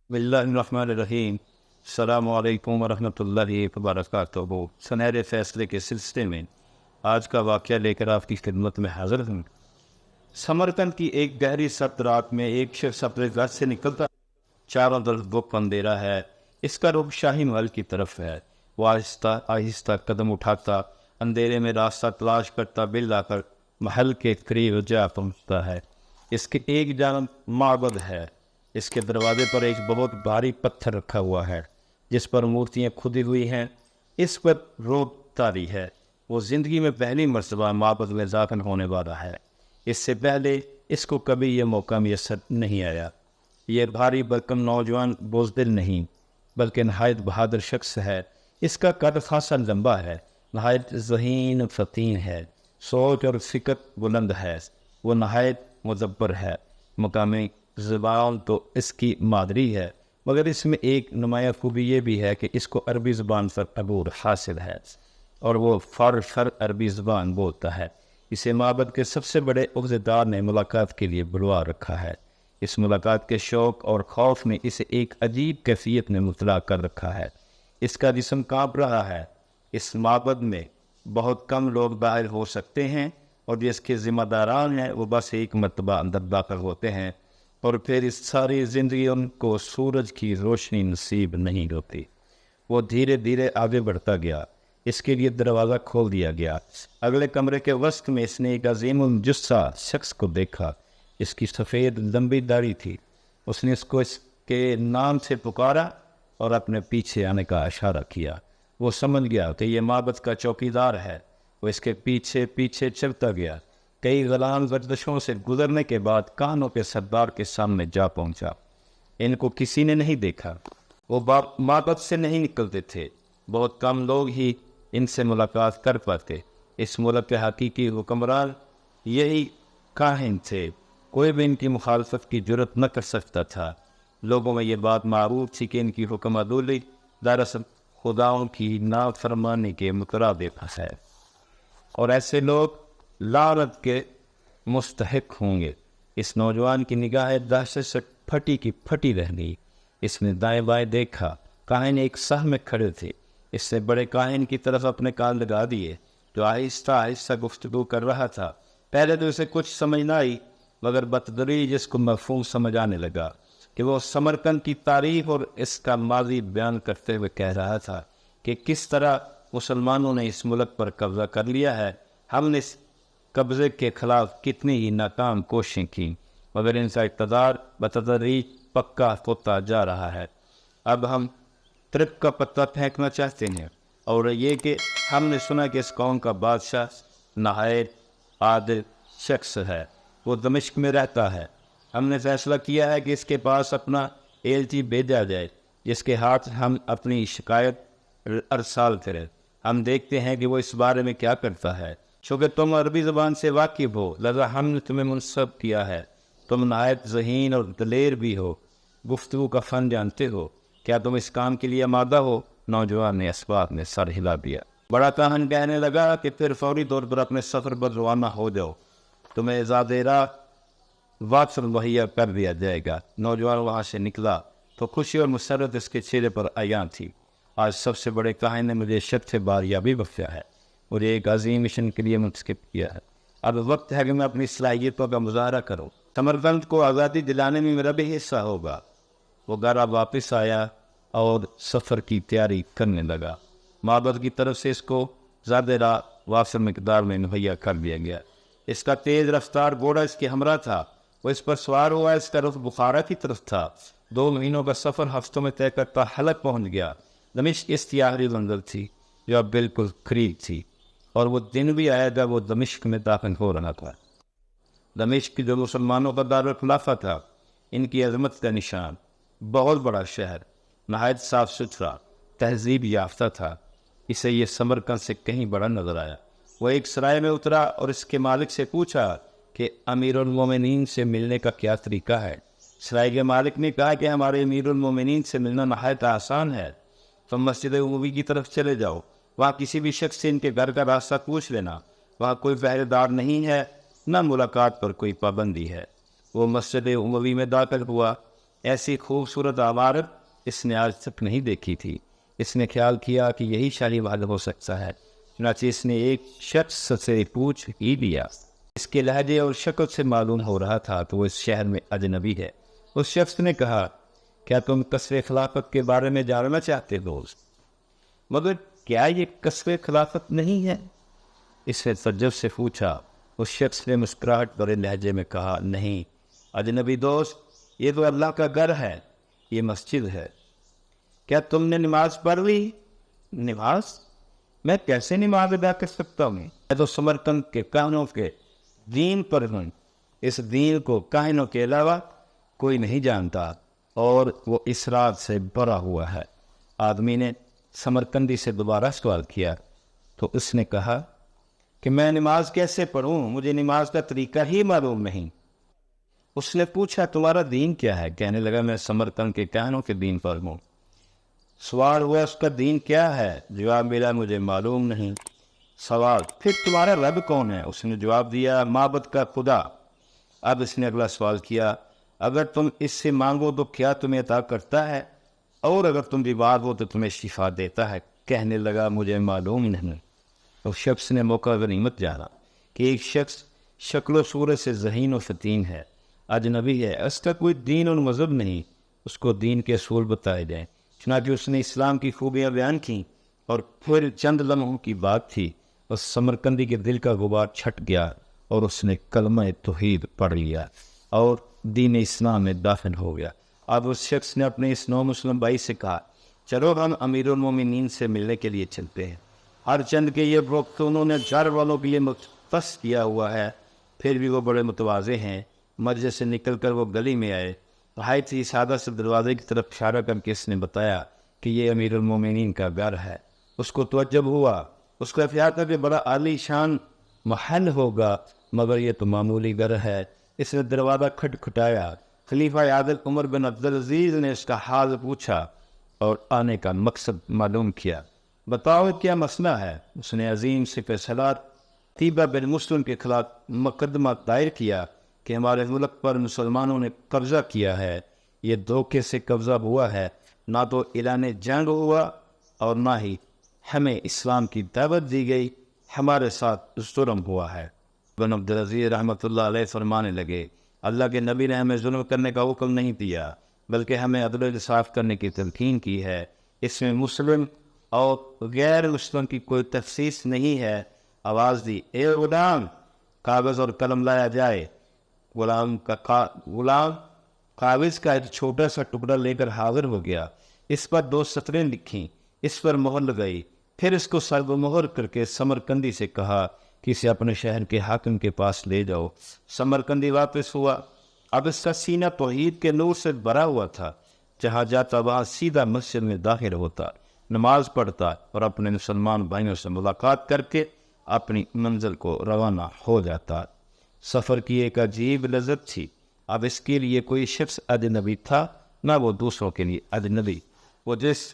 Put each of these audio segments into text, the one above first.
بسم اللہ الرحمن الرحیم۔ السلام علیکم ورحمۃ اللہ وبرکاتہ۔ سنہرے فیصلے کے سلسلے میں آج کا واقعہ لے کر آپ کی خدمت میں حاضر ہوں۔ سمرقند کی ایک گہری سرد رات میں ایک شخص اپنے گھر سے نکلتا، چاروں طرف گپ اندھیرا ہے، اس کا رخ شاہی محل کی طرف ہے۔ وہ آہستہ آہستہ قدم اٹھاتا، اندھیرے میں راستہ تلاش کرتا، بل آ کر محل کے قریب جا پہنچتا ہے۔ اس کے ایک جانب معبد ہے، اس کے دروازے پر ایک بہت بھاری پتھر رکھا ہوا ہے جس پر مورتیاں کھدی ہوئی ہیں۔ اس پر روب طاری ہے، وہ زندگی میں پہلی مرتبہ معبد میں داخل ہونے والا ہے۔ اس سے پہلے اس کو کبھی یہ موقع میسر نہیں آیا۔ یہ بھاری بھرکم نوجوان بزدل نہیں بلکہ نہایت بہادر شخص ہے۔ اس کا قد خاصا لمبا ہے، نہایت ذہین فطین ہے، سوچ اور فکر بلند ہے۔ وہ نہایت مدبر ہے۔ مقامی زبان تو اس کی مادری ہے، مگر اس میں ایک نمایاں خوبی یہ بھی ہے کہ اس کو عربی زبان پر عبور حاصل ہے اور وہ فر عربی زبان بولتا ہے۔ اسے معبد کے سب سے بڑے عہدیدار نے ملاقات کے لیے بلوا رکھا ہے۔ اس ملاقات کے شوق اور خوف نے اسے ایک عجیب کیفیت میں مبتلا کر رکھا ہے۔ اس کا جسم کانپ رہا ہے۔ اس معبد میں بہت کم لوگ داخل ہو سکتے ہیں اور جس کے ذمہ داران ہیں وہ بس ایک مرتبہ اندر داخل ہوتے ہیں اور پھر اس ساری زندگی ان کو سورج کی روشنی نصیب نہیں ہوتی۔ وہ دھیرے دھیرے آگے بڑھتا گیا۔ اس کے لیے دروازہ کھول دیا گیا۔ اگلے کمرے کے وسط میں اس نے ایک عظیم الجثہ شخص کو دیکھا۔ اس کی سفید لمبی داڑھی تھی۔ اس نے اس کو اس کے نام سے پکارا اور اپنے پیچھے آنے کا اشارہ کیا۔ وہ سمجھ گیا کہ یہ معبد کا چوکیدار ہے۔ وہ اس کے پیچھے پیچھے چلتا گیا۔ کئی غلام گردشوں سے گزرنے کے بعد کانوں کے سردار کے سامنے جا پہنچا۔ ان کو کسی نے نہیں دیکھا۔ وہ معبد سے نہیں نکلتے تھے۔ بہت کم لوگ ہی ان سے ملاقات کر پاتے۔ اس ملک کے حقیقی حکمران یہی کاہن تھے۔ کوئی بھی ان کی مخالفت کی جرت نہ کر سکتا تھا۔ لوگوں میں یہ بات معروف تھی کہ ان کی حکم عدولی دراصل خداؤں کی نافرمانی کے مترادف ہے اور ایسے لوگ لعنت کے مستحق ہوں گے۔ اس نوجوان کی نگاہ دہشت سے پھٹی کی پھٹی رہ گئی۔ اس نے دائیں بائیں دیکھا۔ کاہن ایک سہ میں کھڑے تھے۔ اس سے بڑے کاہن کی طرف اپنے کان لگا دیے جو آہستہ آہستہ گفتگو کر رہا تھا۔ پہلے تو اسے کچھ سمجھ نہ آئی، مگر بتدریج اس کو مفہوم سمجھ آنے لگا کہ وہ سمرقند کی تاریخ اور اس کا ماضی بیان کرتے ہوئے کہہ رہا تھا کہ کس طرح مسلمانوں نے اس ملک پر قبضہ کر لیا ہے۔ ہم نے اس قبضے کے خلاف کتنی ہی ناکام کوششیں کیں، مگر ان کا اقتدار بتدریج پکا ہوتا جا رہا ہے۔ اب ہم ترک کا پتہ پھینکنا چاہتے ہیں، اور یہ کہ ہم نے سنا کہ اس قوم کا بادشاہ نہایت عادل شخص ہے۔ وہ دمشق میں رہتا ہے۔ ہم نے فیصلہ کیا ہے کہ اس کے پاس اپنا ایلچی بھیجا جائے جس کے ہاتھ ہم اپنی شکایت ارسال کریں۔ ہم دیکھتے ہیں کہ وہ اس بارے میں کیا کرتا ہے۔ چونکہ تم عربی زبان سے واقف ہو، لہذا ہم نے تمہیں منصب کیا ہے۔ تم نہایت ذہین اور دلیر بھی ہو، گفتگو کا فن جانتے ہو۔ کیا تم اس کام کے لیے آمادہ ہو؟ نوجوان نے اس بات میں سر ہلا دیا۔ بڑا کاہن کہنے لگا کہ پھر فوری طور پر اپنے سفر پر روانہ ہو جاؤ، تمہیں زیادہ راہ واصل مہیا کر دیا جائے گا۔ نوجوان وہاں سے نکلا تو خوشی اور مسرت اس کے چہرے پر عیاں تھی۔ آج سب سے بڑے کاہن نے مجھے شرط سے باریابی بخشا ہے، مجھے ایک عظیم مشن کے لیے منتخب کیا ہے۔ اب وقت ہے کہ میں اپنی صلاحیتوں کا مظاہرہ کروں۔ سمرقند کو آزادی دلانے میں میرا بھی حصہ ہوگا۔ وہ گھر واپس آیا اور سفر کی تیاری کرنے لگا۔ معبد کی طرف سے اس کو زیادہ راہ وافر مقدار میں مہیا کر دیا گیا۔ اس کا تیز رفتار گھوڑا اس کے ہمراہ تھا۔ وہ اس پر سوار ہوا، اس کا رخ بخارا کی طرف تھا۔ 2 مہینوں کا سفر ہفتوں میں طے کرتا حلب پہنچ گیا۔ دمشق اس کی آخری منزل تھی جو اب بالکل قریب تھی، اور وہ دن بھی آیا جب وہ دمشق میں داخل ہو رہا تھا۔ دمشق جو مسلمانوں کا دارالخلافہ تھا، ان کی عظمت کا نشان، بہت بڑا شہر، نہایت صاف ستھرا، تہذیب یافتہ تھا۔ اسے یہ سمرقند سے کہیں بڑا نظر آیا۔ وہ ایک سرائے میں اترا اور اس کے مالک سے پوچھا کہ امیر المومنین سے ملنے کا کیا طریقہ ہے۔ سرائے کے مالک نے کہا کہ ہمارے امیر المومنین سے ملنا نہایت آسان ہے۔ تم مسجد عموی کی طرف چلے جاؤ، وہاں کسی بھی شخص سے ان کے گھر کا راستہ پوچھ لینا۔ وہاں کوئی پہرے دار نہیں ہے، نہ ملاقات پر کوئی پابندی ہے۔ وہ مسجد عموی میں داخل ہوا۔ ایسی خوبصورت عمارت اس نے آج تک نہیں دیکھی تھی۔ اس نے خیال کیا کہ یہی شالی محل ہو سکتا ہے، چنانچہ اس نے ایک شخص سے پوچھ ہی لیا۔ اس کے لہجے اور شکل سے معلوم ہو رہا تھا کہ وہ اس شہر میں اجنبی ہے۔ اس شخص نے کہا، کیا تم قصر خلافت کے بارے میں جاننا چاہتے ہو؟ مگر کیا یہ قصر خلافت نہیں ہے؟ اس نے تعجب سے پوچھا۔ اس شخص نے مسکراہٹ بھرے لہجے میں کہا، نہیں اجنبی دوست، یہ تو اللہ کا گھر ہے، یہ مسجد ہے۔ کیا تم نے نماز پڑھ لی؟ نماز؟ میں کیسے نماز ادا کر سکتا ہوں؟ میں تو سمرقند کے کاہنوں کے دین پر ہوں۔ اس دین کو کاہنوں کے علاوہ کوئی نہیں جانتا، اور وہ اسرار سے بھرا ہوا ہے۔ آدمی نے سمرقندی سے دوبارہ سوال کیا تو اس نے کہا کہ میں نماز کیسے پڑھوں؟ مجھے نماز کا طریقہ ہی معلوم نہیں۔ اس نے پوچھا، تمہارا دین کیا ہے؟ کہنے لگا، میں سمرقند کے کاہنوں کے دین پر ہوں۔ سوال ہوا، اس کا دین کیا ہے؟ جواب ملا، مجھے معلوم نہیں۔ سوال، پھر تمہارا رب کون ہے؟ اس نے جواب دیا، معبد کا خدا۔ اب اس نے اگلا سوال کیا، اگر تم اس سے مانگو تو کیا تمہیں عطا کرتا ہے؟ اور اگر تم بیمار ہو تو تمہیں شفا دیتا ہے؟ کہنے لگا، مجھے معلوم نہیں۔ اس شخص نے موقع غنیمت جانا کہ ایک شخص شکل و صورت سے ذہین و فتین ہے، اجنبی ہے، اس کا کوئی دین اور مذہب نہیں، اس کو دین کے اصول بتائے جائیں۔ چنانچہ اس نے اسلام کی خوبیاں بیان کیں، اور پھر چند لمحوں کی بات تھی، اس سمرقندی کے دل کا غبار چھٹ گیا اور اس نے کلمہ توحید پڑھ لیا اور دین اسلام میں داخل ہو گیا۔ اب اس شخص نے اپنے اس نو مسلم بھائی سے کہا، چلو ہم امیر المومنین سے ملنے کے لیے چلتے ہیں۔ ہر چند کے یہ وقت انہوں نے گھر والوں کے لیے مختص کیا ہوا ہے، پھر بھی وہ بڑے متواضع ہیں۔ مسجد سے نکل کر وہ گلی میں آئے، نہایت ہی سادہ سے دروازے کی طرف اشارہ کر کے اس نے بتایا کہ یہ امیر المومنین کا گھر ہے۔ اس کو تعجب ہوا، اس کا خیال تھا کہ بڑا عالی شان محل ہوگا، مگر یہ تو معمولی گھر ہے۔ اس نے دروازہ کھٹکھٹایا۔ خلیفہ عادل عمر بن عبدالعزیز نے اس کا حال پوچھا اور آنے کا مقصد معلوم کیا۔ بتاؤ کیا مسئلہ ہے؟ اس نے عظیم سے فیصلہ طیبہ بن مسلم کے خلاف مقدمہ دائر کیا کہ ہمارے ملک پر مسلمانوں نے قبضہ کیا ہے، یہ دھوکے سے قبضہ ہوا ہے، نہ تو اعلان جنگ ہوا اور نہ ہی ہمیں اسلام کی دعوت دی گئی، ہمارے ساتھ ظلم ہوا ہے۔ بن عبدالعزیز رحمۃ اللہ علیہ فرمانے لگے، اللہ کے نبی نے ہمیں ظلم کرنے کا حکم نہیں دیا، بلکہ ہمیں عدل و انصاف کرنے کی تلقین کی ہے۔ اس میں مسلم اور غیر مسلم کی کوئی تخصیص نہیں ہے۔ آواز دی، اے غلام، کاغذ اور قلم لایا جائے۔ غلام کاغذ کا ایک چھوٹا سا ٹکڑا لے کر حاضر ہو گیا۔ اس پر 2 سطریں لکھیں، اس پر مہر لگائی، پھر اس کو سرب مہر کر کے سمرقندی سے کہا کہ اسے اپنے شہر کے حاکم کے پاس لے جاؤ۔ سمرقندی واپس ہوا۔ اب اس کا سینہ توحید کے نور سے بھرا ہوا تھا۔ جہاں جاتا وہاں سیدھا مسجد میں داخل ہوتا، نماز پڑھتا اور اپنے مسلمان بھائیوں سے ملاقات کر کے اپنی منزل کو روانہ ہو جاتا۔ سفر کی ایک عجیب لذت تھی۔ اب اس کے لیے کوئی شخص اجنبی تھا، نہ وہ دوسروں کے لیے اجنبی۔ وہ جس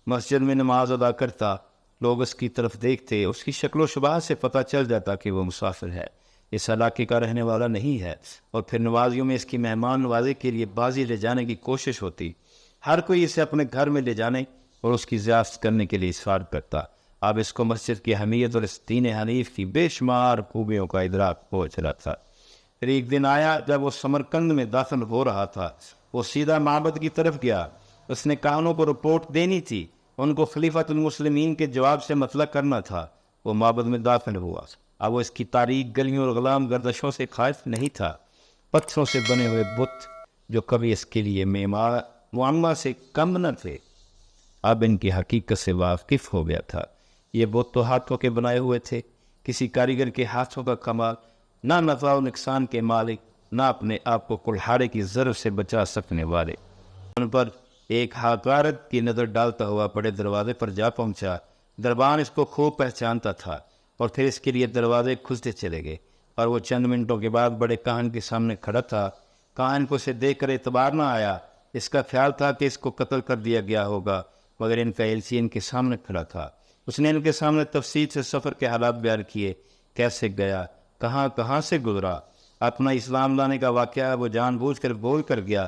مسجد میں نماز ادا کرتا، لوگ اس کی طرف دیکھتے، اس کی شکل و شباہ سے پتہ چل جاتا کہ وہ مسافر ہے، اس علاقے کا رہنے والا نہیں ہے، اور پھر نمازیوں میں اس کی مہمان نوازی کے لیے بازی لے جانے کی کوشش ہوتی۔ ہر کوئی اسے اپنے گھر میں لے جانے اور اس کی ضیافت کرنے کے لیے اصرار کرتا۔ اب اس کو مسجد کی اہمیت اور اس دین حنیف کی بے شمار خوبیوں کا ادراک ہو چلا تھا۔ پھر ایک دن آیا جب وہ سمرقند میں داخل ہو رہا تھا۔ وہ سیدھا معبد کی طرف گیا۔ اس نے کاہنوں کو رپورٹ دینی تھی، ان کو خلیفۃ المسلمین کے جواب سے مطلع کرنا تھا۔ وہ معبد میں داخل ہوا۔ اب وہ اس کی تاریک گلیوں اور غلام گردشوں سے خائف نہیں تھا۔ پتھروں سے بنے ہوئے بت جو کبھی اس کے لیے معمہ سے کم نہ تھے، اب ان کی حقیقت سے واقف ہو گیا تھا۔ یہ بت تو ہاتھوں کے بنائے ہوئے تھے، کسی کاریگر کے ہاتھوں کا کمال، نہ نفع و نقصان کے مالک، نہ اپنے آپ کو کلہاڑے کی ضرب سے بچا سکنے والے۔ ان پر ایک حقارت کی نظر ڈالتا ہوا بڑے دروازے پر جا پہنچا۔ دربان اس کو خوب پہچانتا تھا اور پھر اس کے لیے دروازے کھلتے چلے گئے، اور وہ چند منٹوں کے بعد بڑے کاہن کے سامنے کھڑا تھا۔ کاہن کو اسے دیکھ کر اعتبار نہ آیا۔ اس کا خیال تھا کہ اس کو قتل کر دیا گیا ہوگا، مگر ان کا ایلچی ان کے سامنے کھڑا تھا۔ اس نے ان کے سامنے تفصیل سے سفر کے حالات بیان کیے، کیسے گیا، کہاں سے گزرا، اپنا اسلام لانے کا واقعہ وہ جان بوجھ کر بول کر گیا،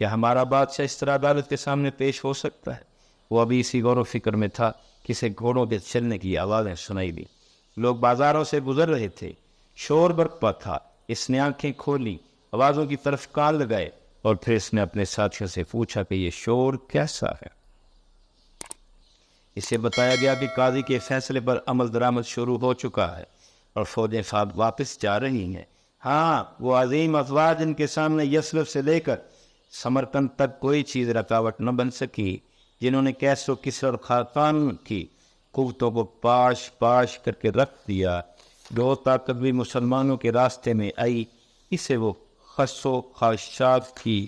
کیا ہمارا بادشاہ اس طرح عدالت کے سامنے پیش ہو سکتا ہے؟ وہ ابھی اسی غور و فکر میں تھا کہ اسے گھوڑوں کے چلنے کی آوازیں سنائی دی۔ لوگ بازاروں سے گزر رہے تھے، شور برپا تھا۔ اس نے آنکھیں کھولی، آوازوں کی طرف کان لگائے، اور پھر اس نے اپنے ساتھیوں سے پوچھا کہ یہ شور کیسا ہے؟ اسے بتایا گیا کہ قاضی کے فیصلے پر عمل درآمد شروع ہو چکا ہے اور فوجیں واپس جا رہی ہیں۔ ہاں، وہ عظیم افواج جن کے سامنے یثرب سے لے کر سمرقند تک کوئی چیز رکاوٹ نہ بن سکی، جنہوں نے کیسر و کسر اور خاقان کی قوتوں کو پاش پاش کر کے رکھ دیا، جو طاقت بھی مسلمانوں کے راستے میں آئی، اسے وہ خس و خاشاک کی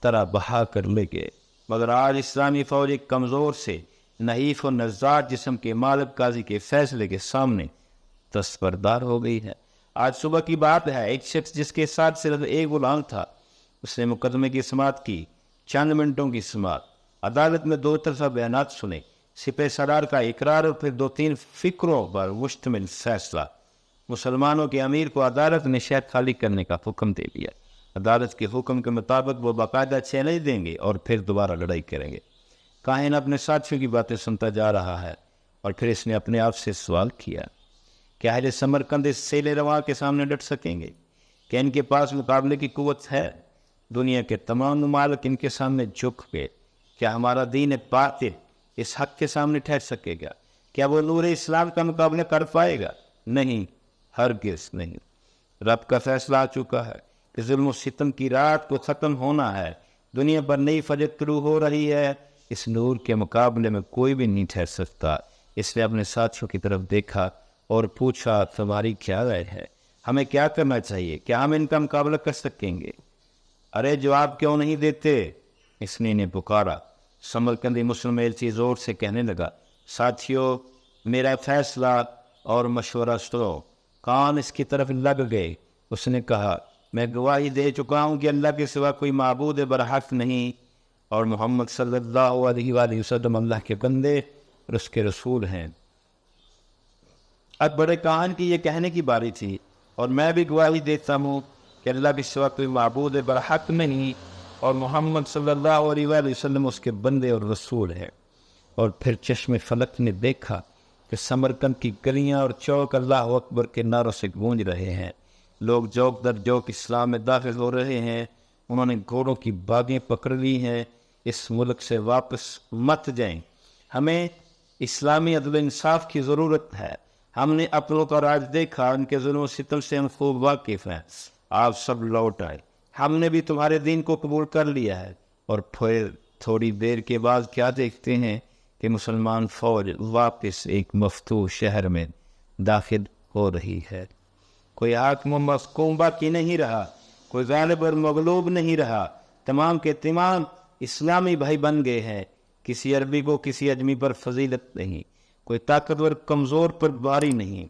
طرح بہا کر لے گئے۔ مگر آج اسلامی فوج ایک کمزور سے نحیف و نزار جسم کے مالک قاضی کے فیصلے کے سامنے دستبردار ہو گئی ہے۔ آج صبح کی بات ہے، ایک شخص جس کے ساتھ صرف ایک غلام تھا، اس نے مقدمے کی سماعت کی۔ چند منٹوں کی سماعت، عدالت میں دو طرفہ بیانات سنے، سپہ سالار کا اقرار اور پھر 2-3 فکروں پر مشتمل فیصلہ۔ مسلمانوں کے امیر کو عدالت نے شہر خالی کرنے کا حکم دے دیا۔ عدالت کے حکم کے مطابق وہ باقاعدہ چیلنج دیں گے اور پھر دوبارہ لڑائی کریں گے۔ کاہن اپنے ساتھیوں کی باتیں سنتا جا رہا ہے، اور پھر اس نے اپنے آپ سے سوال کیا، کیا اہل سمرقند اس سیل رواں کے سامنے ڈٹ سکیں گے؟ کیا ان کے پاس مقابلے کی قوت ہے؟ دنیا کے تمام ممالک ان کے سامنے جھک گئے۔ کیا ہمارا دین باطل اس حق کے سامنے ٹھہر سکے گا؟ کیا وہ نور اسلام کا مقابلہ کر پائے گا؟ نہیں، ہرگز نہیں۔ رب کا فیصلہ آ چکا ہے کہ ظلم و ستم کی رات کو ختم ہونا ہے۔ دنیا پر نئی فجر طلوع ہو رہی ہے۔ اس نور کے مقابلے میں کوئی بھی نہیں ٹھہر سکتا۔ اس نے اپنے ساتھیوں کی طرف دیکھا اور پوچھا، تمہاری کیا رائے ہے؟ ہمیں کیا کرنا چاہیے؟ کیا ہم ان کا مقابلہ کر سکیں گے؟ ارے جواب کیوں نہیں دیتے؟ اس نے انہیں پکارا۔ سمرقندی مسلم ایلچی زور سے کہنے لگا، ساتھیوں، میرا فیصلہ اور مشورہ سنو۔ کان اس کی طرف لگ گئے۔ اس نے کہا، میں گواہی دے چکا ہوں کہ اللہ کے سوا کوئی معبود برحق نہیں، اور محمد صلی اللہ علیہ وآلہ وسلم اللہ کے بندے اور اس کے رسول ہیں۔ اب بڑے کہان کی یہ کہنے کی باری تھی، اور میں بھی گواہی دیتا ہوں کہ اللہ کے سوا کوئی معبود برحق نہیں، اور محمد صلی اللہ علیہ وآلہ وسلم اس کے بندے اور رسول ہیں۔ اور پھر چشم فلک نے دیکھا کہ سمرقند کی گلیاں اور چوک اللہ اکبر کے نعروں سے گونج رہے ہیں۔ لوگ جوک در جوک اسلام میں داخل ہو رہے ہیں۔ انہوں نے گھوڑوں کی باگیں پکڑ لی ہیں۔ اس ملک سے واپس مت جائیں۔ ہمیں اسلامی عدل و انصاف کی ضرورت ہے۔ ہم نے اپنوں کا راج دیکھا، ان کے ظلم و ستم سے ہم خوب واقف ہیں۔ آپ سب لوٹ آئے، ہم نے بھی تمہارے دین کو قبول کر لیا ہے۔ اور پھر تھوڑی دیر کے بعد کیا دیکھتے ہیں کہ مسلمان فوج واپس ایک مفتوح شہر میں داخل ہو رہی ہے۔ کوئی حاکم و محکوم باقی نہیں رہا، کوئی غالب اور مغلوب نہیں رہا۔ تمام کے تمام اسلامی بھائی بن گئے ہیں۔ کسی عربی کو کسی اجمی پر فضیلت نہیں، کوئی طاقتور کمزور پر باری نہیں۔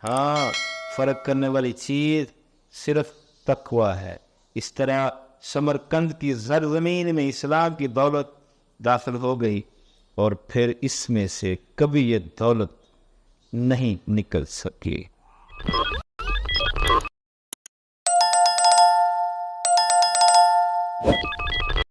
ہاں، فرق کرنے والی چیز صرف تقویٰ ہے۔ اس طرح سمرقند کی زرزمین میں اسلام کی دولت داخل ہو گئی، اور پھر اس میں سے کبھی یہ دولت نہیں نکل سکی۔